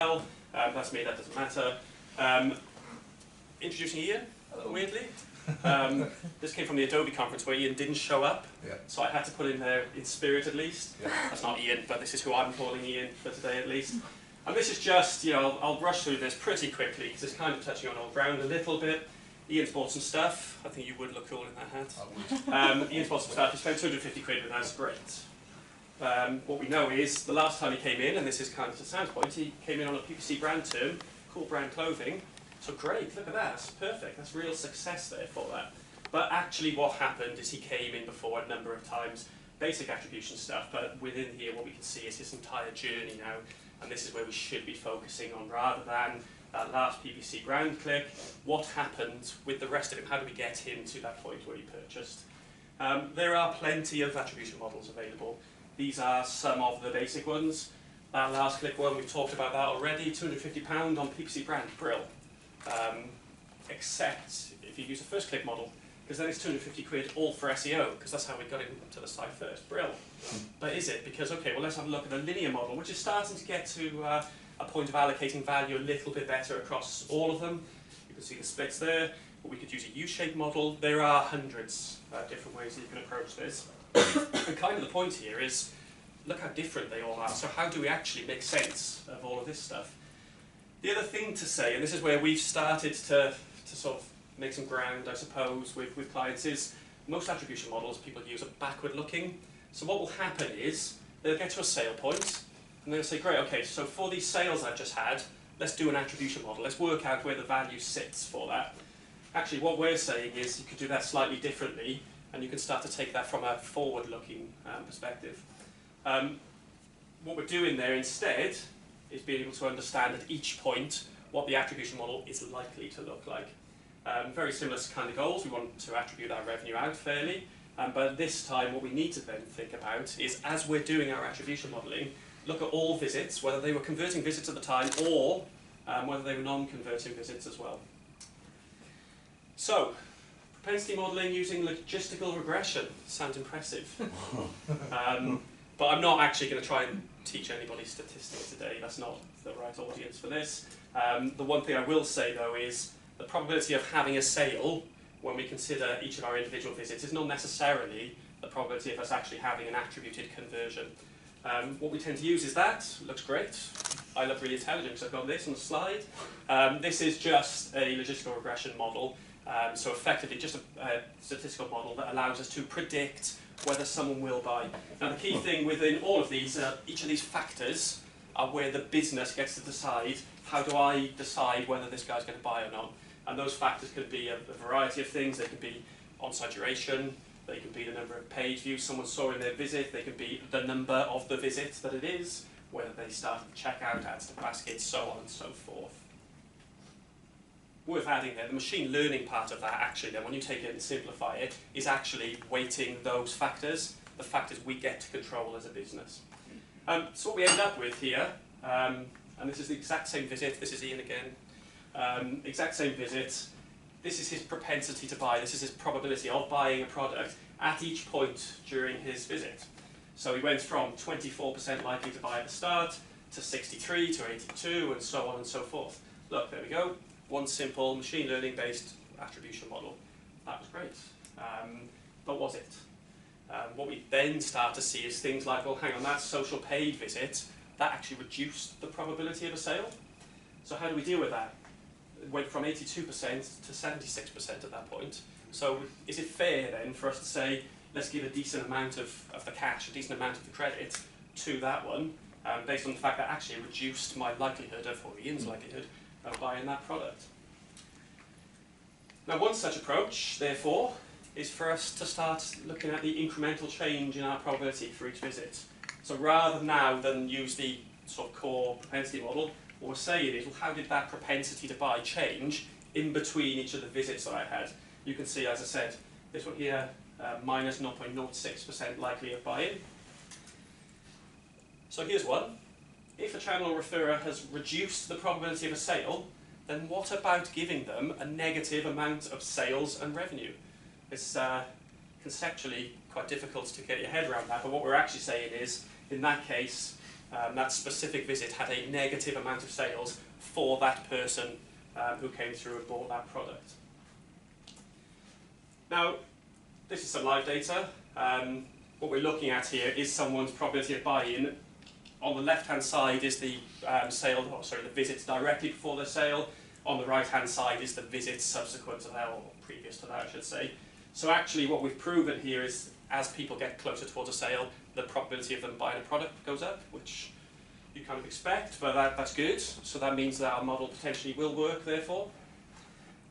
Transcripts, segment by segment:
Well, that's me, that doesn't matter. Introducing Ian, weirdly. This came from the Adobe conference where Ian didn't show up, so I had to put in there in spirit at least. That's not Ian, but this is who I'm calling Ian for today at least. And this is just, I'll rush through this pretty quickly because it's kind of touching on old ground a little bit. Ian's bought some stuff. I think you would look cool in that hat. I would. Ian's bought some stuff. He spent 250 quid with us, great. What we know is, the last time he came in, and this is kind of to Sam's point, he came in on a PPC brand term, cool brand clothing, so great, look at that, that's perfect, that's real success there for that. But actually what happened is he came in before a number of times, basic attribution stuff, but within here what we can see is his entire journey now, and this is where we should be focusing on rather than that last PPC brand click, what happened with the rest of him, how do we get him to that point where he purchased. There are plenty of attribution models available. These are some of the basic ones. That last click one, we've talked about that already, £250 on PPC brand, brill. Except if you use a first click model, because then it's 250 quid all for SEO, because that's how we got him to the site first, brill. But is it? Because, okay, well let's have a look at a linear model, which is starting to get to a point of allocating value a little bit better across all of them. You can see the splits there. Or we could use a U-shaped model. There are hundreds of different ways that you can approach this. And kind of the point here is, look how different they all are. So how do we actually make sense of all of this stuff? The other thing to say, and this is where we've started to sort of make some ground, I suppose, with clients, is most attribution models people use are backward looking. So what will happen is, they'll get to a sale point, and they'll say, great, okay, so for these sales I've just had, let's do an attribution model. Let's work out where the value sits for that. Actually, what we're saying is you could do that slightly differently, and you can start to take that from a forward-looking perspective. What we're doing there instead is being able to understand at each point what the attribution model is likely to look like. Very similar kind of goals. We want to attribute our revenue out fairly, but this time what we need to then think about is, as we're doing our attribution modelling, look at all visits, whether they were converting visits at the time or whether they were non-converting visits as well. So, propensity modelling using logistical regression sounds impressive. But I'm not actually going to try and teach anybody statistics today. That's not the right audience for this. The one thing I will say though is the probability of having a sale when we consider each of our individual visits is not necessarily the probability of us actually having an attributed conversion. What we tend to use is that. Looks great. I look really intelligent because I've got this on the slide. This is just a logistical regression model. So effectively just a statistical model that allows us to predict whether someone will buy. Now the key thing within all of these, each of these factors are where the business gets to decide, how do I decide whether this guy's going to buy or not? And those factors could be a variety of things. They could be on-site duration, they could be the number of page views someone saw in their visit, they could be the number of the visit that it is, whether they started the checkout, adds to basket, so on and so forth. Worth adding there, the machine learning part of that actually, then when you take it and simplify it, is actually weighting those factors, the factors we get to control as a business. So what we end up with here, and this is the exact same visit, this is Ian again, exact same visit, this is his propensity to buy, this is his probability of buying a product at each point during his visit. So he went from 24% likely to buy at the start, to 63, to 82, and so on and so forth. Look, there we go. One simple machine learning based attribution model. That was great. But was it? What we then start to see is things like, well hang on, that social paid visit, that actually reduced the probability of a sale. So how do we deal with that? It went from 82% to 76% at that point. So is it fair then for us to say, let's give a decent amount of the cash, a decent amount of the credit to that one, based on the fact that actually it reduced my likelihood of, or Ian's likelihood, of buying that product. Now one such approach, therefore, is for us to start looking at the incremental change in our probability for each visit. So rather now than use the sort of core propensity model, what we're saying is, well, how did that propensity to buy change in between each of the visits that I had? You can see, as I said, this one here, minus 0.06% likely of buying. So here's one. If a channel referrer has reduced the probability of a sale, then what about giving them a negative amount of sales and revenue? It's conceptually quite difficult to get your head around that, but what we're actually saying is, in that case, that specific visit had a negative amount of sales for that person who came through and bought that product. Now, this is some live data. What we're looking at here is someone's probability of buy-in. On the left-hand side is the the visits directly before the sale. On the right-hand side is the visits subsequent to that, or previous to that, I should say. So actually what we've proven here is as people get closer towards a sale, the probability of them buying a product goes up, which you kind of expect, but that's good. So that means that our model potentially will work, therefore.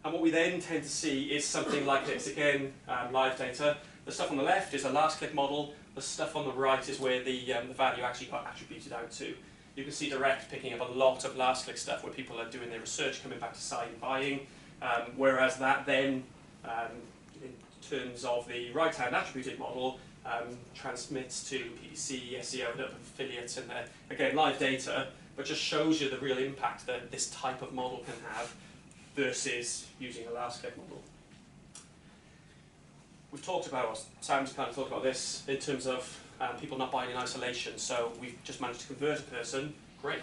And what we then tend to see is something like this. Again, live data. The stuff on the left is a last click model. The stuff on the right is where the value actually got attributed out to. You can see direct picking up a lot of last click stuff where people are doing their research, coming back to site and buying, whereas that then, in terms of the right-hand attributed model, transmits to PPC, SEO, and affiliates in there. Again, live data, but just shows you the real impact that this type of model can have versus using a last click model. We've talked about, or Sam's kind of talked about this, in terms of people not buying in isolation. So we've just managed to convert a person, great.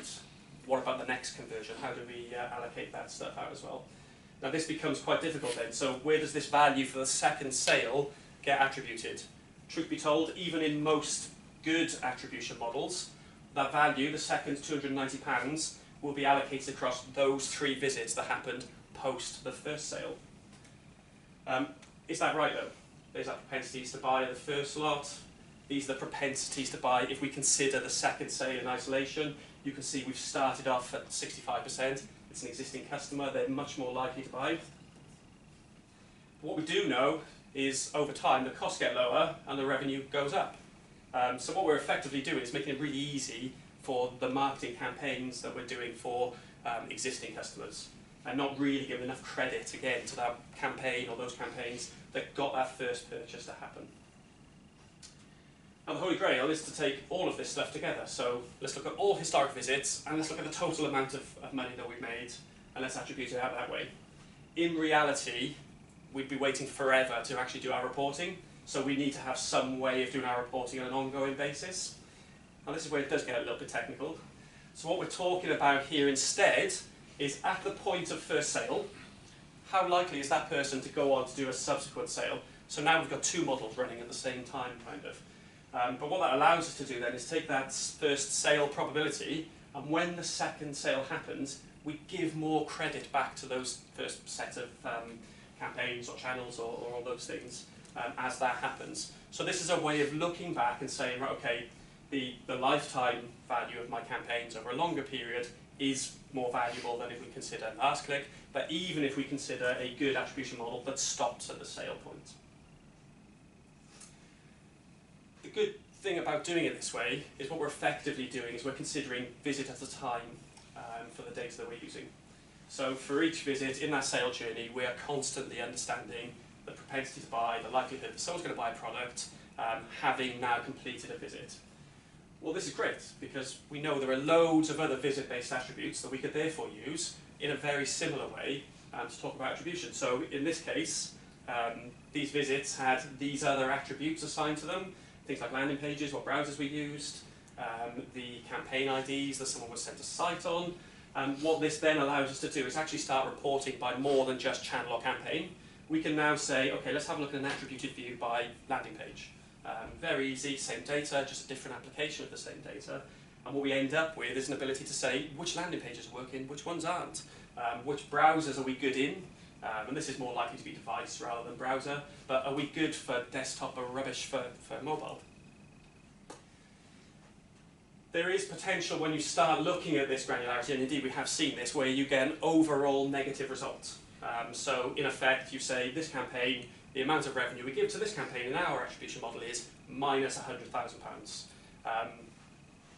What about the next conversion? How do we allocate that stuff out as well? Now this becomes quite difficult then. So where does this value for the second sale get attributed? Truth be told, even in most good attribution models, that value, the second £290, will be allocated across those 3 visits that happened post the first sale. Is that right though? There's our propensities to buy the first lot. These are the propensities to buy if we consider the second sale in isolation. You can see we've started off at 65%. It's an existing customer, they're much more likely to buy. What we do know is over time the costs get lower and the revenue goes up. So what we're effectively doing is making it really easy for the marketing campaigns that we're doing for existing customers, and not really giving enough credit again to that campaign or those campaigns that got that first purchase to happen. And the Holy Grail is to take all of this stuff together. So let's look at all historic visits and let's look at the total amount of money that we've made and let's attribute it out that way. In reality, we'd be waiting forever to actually do our reporting, so we need to have some way of doing our reporting on an ongoing basis. And this is where it does get a little bit technical. So what we're talking about here instead is at the point of first sale, how likely is that person to go on to do a subsequent sale? So now we've got 2 models running at the same time, kind of. But what that allows us to do then is take that first sale probability, and when the second sale happens, we give more credit back to those first set of campaigns or channels or all those things as that happens. So this is a way of looking back and saying, right, okay, the lifetime value of my campaigns over a longer period is more valuable than if we consider last click, but even if we consider a good attribution model that stops at the sale point. The good thing about doing it this way is what we're effectively doing is we're considering visit at a time for the data that we're using. So for each visit in that sale journey, we are constantly understanding the propensity to buy, the likelihood that someone's going to buy a product, having now completed a visit. Well, this is great because we know there are loads of other visit-based attributes that we could therefore use in a very similar way to talk about attribution. So in this case, these visits had these other attributes assigned to them, things like landing pages, what browsers we used, the campaign IDs that someone was sent a site on. What this then allows us to do is actually start reporting by more than just channel or campaign. We can now say, okay, let's have a look at an attributed view by landing page. Very easy, same data, just a different application of the same data. And what we end up with is an ability to say which landing pages are working, which ones aren't, which browsers are we good in, and this is more likely to be device rather than browser, but are we good for desktop or rubbish for mobile? There is potential when you start looking at this granularity, and indeed we have seen this, where you get an overall negative result. So in effect you say this campaign, the amount of revenue we give to this campaign in our attribution model is minus £100,000.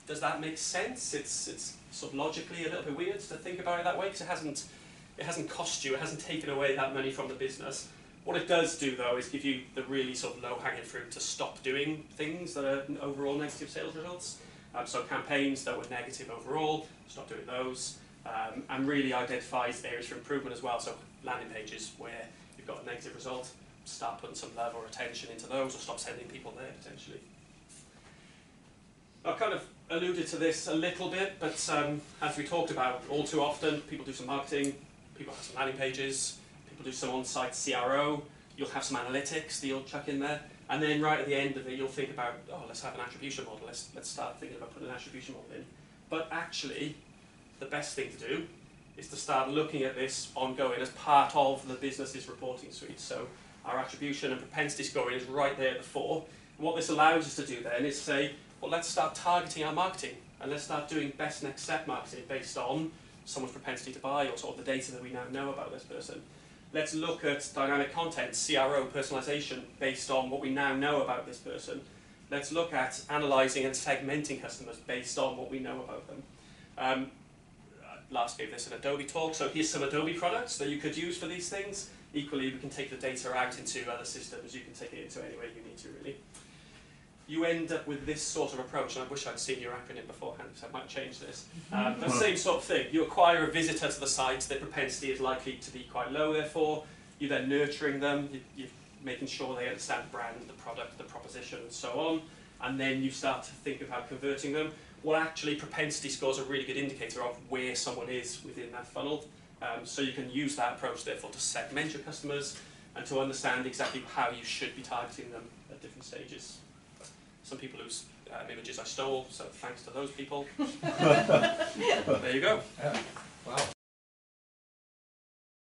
Does that make sense? It's sort of logically a little bit weird to think about it that way because it hasn't cost you, it hasn't taken away that money from the business. What it does do though is give you the really sort of low-hanging fruit to stop doing things that are overall negative sales results. So campaigns that were negative overall, stop doing those, and really identifies areas for improvement as well. So landing pages where you've got a negative result, start putting some love or attention into those, or stop sending people there potentially. I've kind of alluded to this a little bit, but as we talked about, all too often, people do some marketing, people have some landing pages, people do some on-site CRO, you'll have some analytics that you'll chuck in there, and then right at the end of it, you'll think about, oh, let's have an attribution model, let's start thinking about putting an attribution model in. But actually, the best thing to do is to start looking at this ongoing as part of the business's reporting suite. So our attribution and propensity scoring is right there at the fore. And what this allows us to do then is say, well, let's start targeting our marketing, and let's start doing best next step marketing based on someone's propensity to buy or sort of the data that we now know about this person. Let's look at dynamic content, CRO, personalization, based on what we now know about this person. Let's look at analysing and segmenting customers based on what we know about them. Last gave this an Adobe talk, so here's some Adobe products that you could use for these things. Equally, we can take the data out into other systems. You can take it into any way you need to, really. You end up with this sort of approach, and I wish I'd seen your acronym beforehand, because I might change this. But same sort of thing. You acquire a visitor to the site, their propensity is likely to be quite low, therefore. You're then nurturing them, you're making sure they understand the brand, the product, the proposition, and so on. And then you start to think about converting them. Well, actually, propensity scores are a really good indicator of where someone is within that funnel. So you can use that approach, therefore, to segment your customers and to understand exactly how you should be targeting them at different stages. Some people whose images I stole, so thanks to those people. There you go. Yeah. Wow.